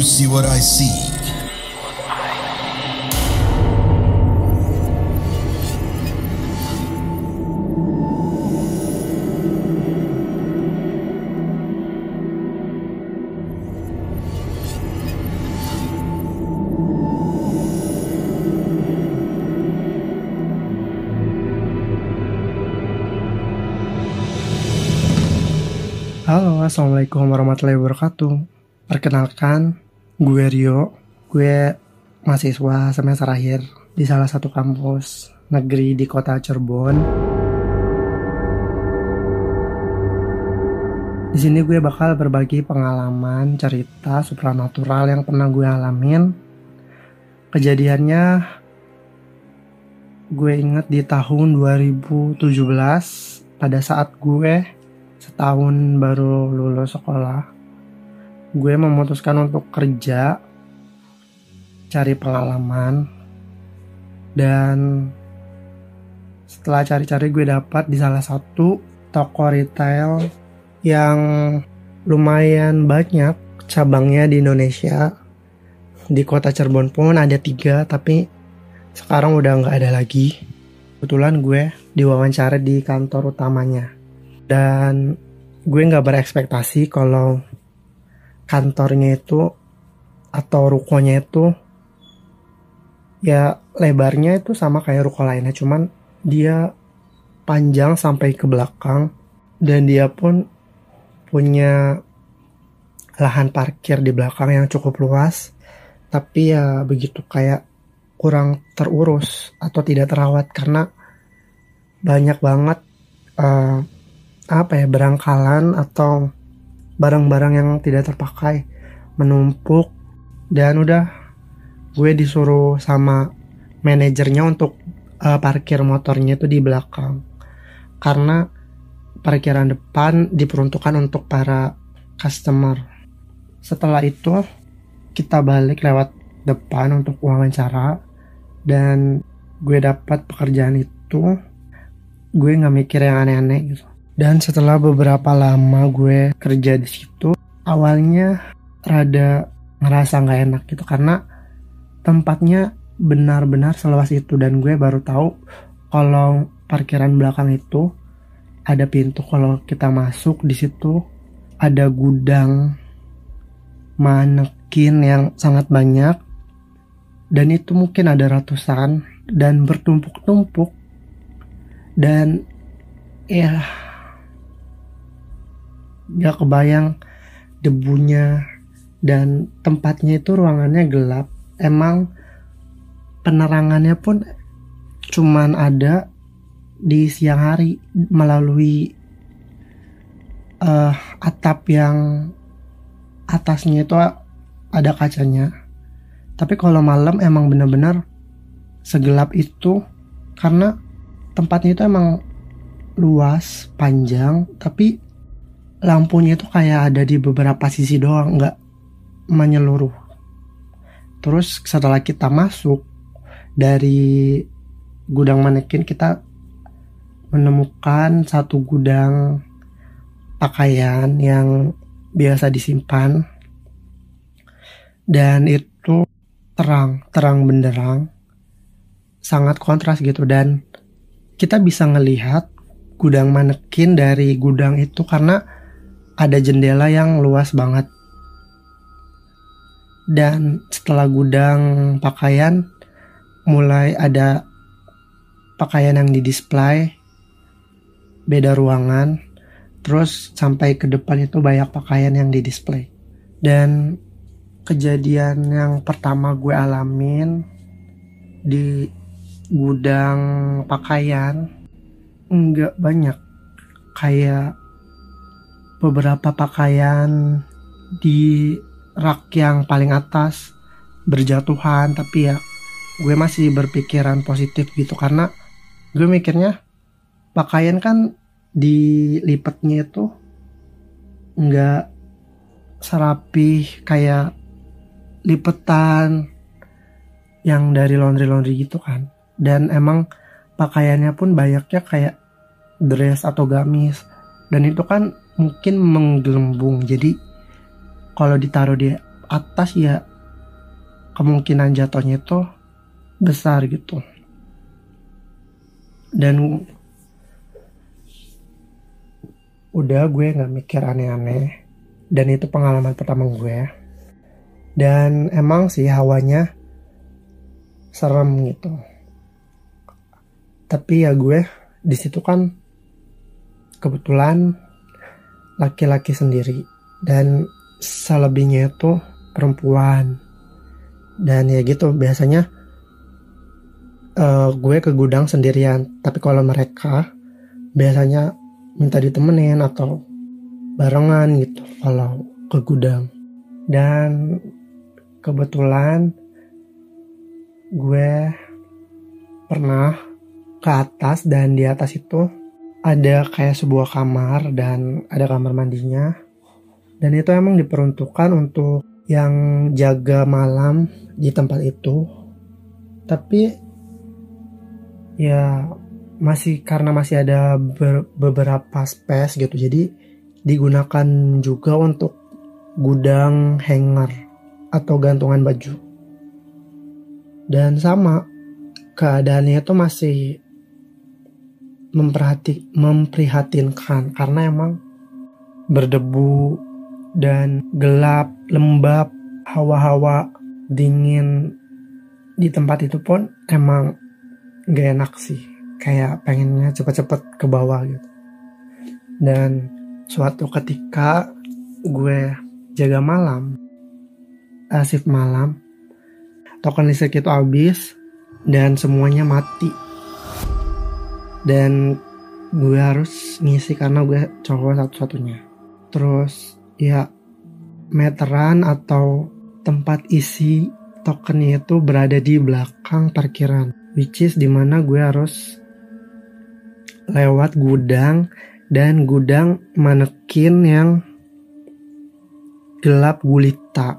see what I see? Halo, assalamualaikum warahmatullahi wabarakatuh. Perkenalkan, gue Rio. Gue mahasiswa semester akhir di salah satu kampus negeri di kota Cirebon. Di sini gue bakal berbagi pengalaman, cerita supranatural yang pernah gue alamin. Kejadiannya gue inget di tahun 2017 pada saat gue setahun baru lulus sekolah. Gue memutuskan untuk kerja, cari pengalaman, dan setelah cari-cari gue dapat di salah satu toko retail yang lumayan banyak cabangnya di Indonesia. Di kota Cirebon pun ada 3, tapi sekarang udah nggak ada lagi. Kebetulan gue diwawancara di kantor utamanya. Dan gue gak berekspektasi kalau kantornya itu atau rukonya itu ya lebarnya itu sama kayak ruko lainnya, cuman dia panjang sampai ke belakang dan dia pun punya lahan parkir di belakang yang cukup luas, tapi ya begitu kayak kurang terurus atau tidak terawat karena banyak banget berangkalan atau barang-barang yang tidak terpakai menumpuk. Dan udah gue disuruh sama manajernya untuk parkir motornya itu di belakang karena parkiran depan diperuntukkan untuk para customer. Setelah itu kita balik lewat depan untuk wawancara dan gue dapat pekerjaan itu. Gue nggak mikir yang aneh-aneh gitu. Dan setelah beberapa lama gue kerja di situ, awalnya rada ngerasa nggak enak gitu karena tempatnya benar-benar seluas itu dan gue baru tahu kalau parkiran belakang itu ada pintu. Kalau kita masuk di situ ada gudang manekin yang sangat banyak dan itu mungkin ada ratusan dan bertumpuk-tumpuk dan ya gak kebayang debunya dan tempatnya itu ruangannya gelap. Emang penerangannya pun cuman ada di siang hari melalui atap yang atasnya itu ada kacanya. Tapi kalau malam emang benar-benar segelap itu karena tempatnya itu emang luas, panjang, tapi lampunya itu kayak ada di beberapa sisi doang, nggak menyeluruh. Terus setelah kita masuk dari gudang manekin, kita menemukan satu gudang pakaian yang biasa disimpan. Dan itu terang benderang, sangat kontras gitu. Dan kita bisa ngelihat gudang manekin dari gudang itu karena ada jendela yang luas banget. Dan setelah gudang pakaian, mulai ada pakaian yang di-display, beda ruangan. Terus sampai ke depan itu banyak pakaian yang di-display. Dan kejadian yang pertama gue alamin di gudang pakaian enggak banyak, kayak beberapa pakaian di rak yang paling atas berjatuhan, tapi ya gue masih berpikiran positif gitu karena gue mikirnya pakaian kan dilipatnya itu nggak serapi kayak lipetan yang dari laundry gitu kan. Dan emang pakaiannya pun banyaknya kayak dress atau gamis, dan itu kan mungkin menggelembung, jadi kalau ditaruh di atas ya kemungkinan jatuhnya itu besar gitu. Dan udah gue gak mikir aneh-aneh, dan itu pengalaman pertama gue. Dan emang sih hawanya serem gitu, tapi ya gue di situ kan kebetulan laki-laki sendiri, dan selebihnya itu perempuan. Dan ya gitu, biasanya gue ke gudang sendirian, tapi kalau mereka biasanya minta ditemenin atau barengan gitu kalau ke gudang. Dan kebetulan gue pernah ke atas, dan di atas itu ada kayak sebuah kamar dan ada kamar mandinya, dan itu emang diperuntukkan untuk yang jaga malam di tempat itu. Tapi ya karena masih ada beberapa space gitu, jadi digunakan juga untuk gudang hanger atau gantungan baju. Dan sama keadaannya itu masih memprihatinkan karena emang berdebu dan gelap, lembab, hawa-hawa dingin di tempat itu pun emang gak enak sih, kayak pengennya cepet-cepet ke bawah gitu. Dan suatu ketika gue jaga malam, shift malam, token listrik itu habis dan semuanya mati, dan gue harus ngisi karena gue cowok satu-satunya. Terus ya meteran atau tempat isi tokennya itu berada di belakang parkiran, which is dimana gue harus lewat gudang, dan gudang manekin yang gelap gulita.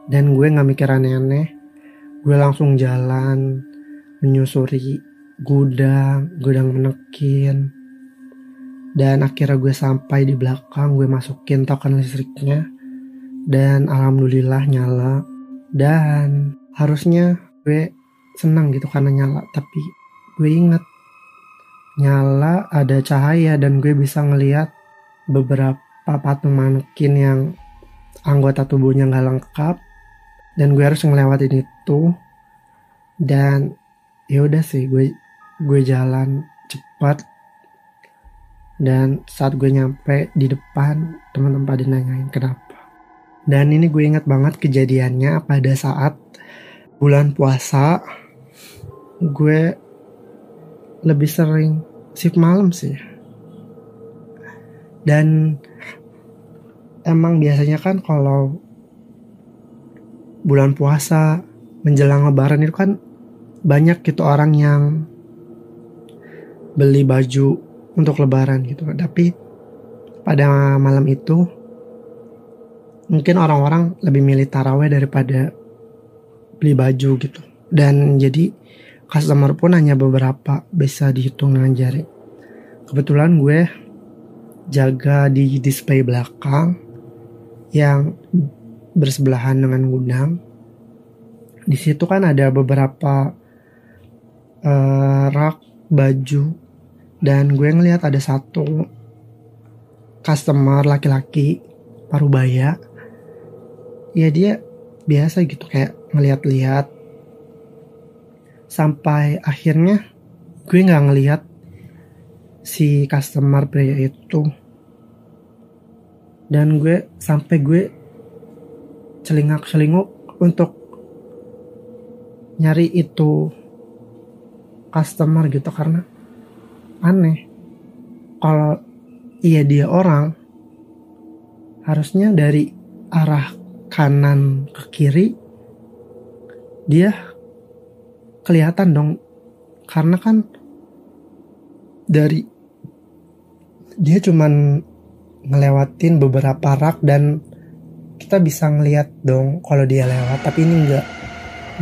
Dan gue gak mikir aneh-aneh, gue langsung jalan menyusuri gudang manekin. Dan akhirnya gue sampai di belakang, gue masukin token listriknya, dan alhamdulillah nyala. Dan harusnya gue senang gitu karena nyala, tapi gue inget nyala ada cahaya dan gue bisa ngelihat beberapa patung manekin yang anggota tubuhnya gak lengkap, dan gue harus ngelewatin itu. Dan ya udah sih, gue jalan cepat. Dan saat gue nyampe di depan, teman-teman pada nanyain kenapa. Dan ini gue ingat banget kejadiannya pada saat bulan puasa. Gue lebih sering shift malam sih. Dan emang biasanya kan kalau bulan puasa menjelang lebaran itu kan banyak gitu orang yang beli baju untuk lebaran gitu. Tapi pada malam itu mungkin orang-orang lebih milih taraweh daripada beli baju gitu. Dan jadi customer pun hanya beberapa, bisa dihitung dengan jari. Kebetulan gue jaga di display belakang yang bersebelahan dengan gudang. Di situ kan ada beberapa rak baju, dan gue ngelihat ada satu customer laki-laki parubaya. Ya dia biasa gitu kayak ngeliat-liat, sampai akhirnya gue nggak ngelihat si customer pria itu. Dan gue celingak-celinguk untuk nyari itu customer gitu, karena aneh. Kalau iya dia orang, harusnya dari arah kanan ke kiri dia kelihatan dong, karena kan dari dia cuman ngelewatin beberapa rak dan kita bisa ngeliat dong kalau dia lewat. Tapi ini enggak,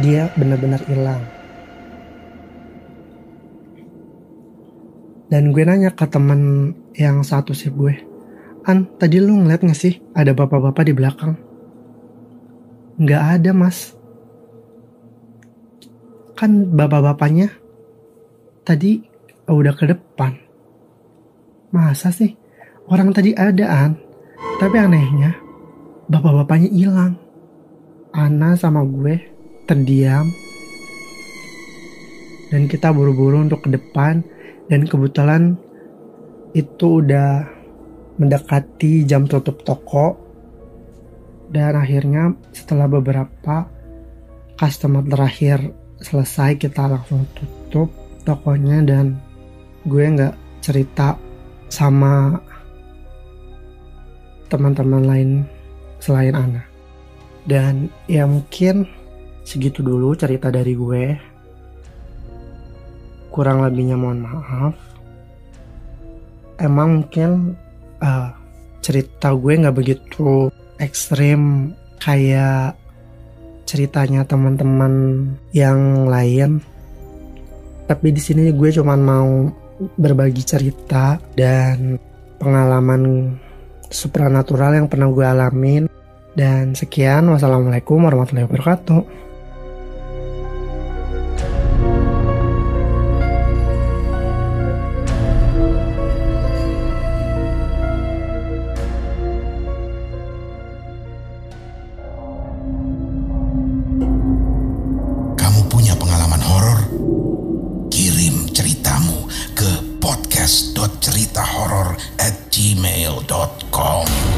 dia benar-benar hilang. Dan gue nanya ke teman yang satu shift gue, "An, tadi lu ngeliat gak sih ada bapak-bapak di belakang?" Nggak ada mas. Kan bapak-bapaknya tadi udah ke depan. Masa sih? Orang tadi adaan. Tapi anehnya bapak-bapaknya hilang. Ana sama gue terdiam. Dan kita buru-buru untuk ke depan. Dan kebetulan itu udah mendekati jam tutup toko. Dan akhirnya setelah beberapa customer terakhir selesai, kita langsung tutup tokonya. Dan gue gak cerita sama teman-teman lain selain Ana. Dan ya mungkin segitu dulu cerita dari gue. Kurang lebihnya mohon maaf. Emang mungkin cerita gue gak begitu ekstrim kayak ceritanya teman-teman yang lain. Tapi di sini gue cuman mau berbagi cerita dan pengalaman supranatural yang pernah gue alamin. Dan sekian, wassalamualaikum warahmatullahi wabarakatuh. Kamu punya pengalaman horor? Kirim ceritamu ke podcast.ceritahoror@gmail.com.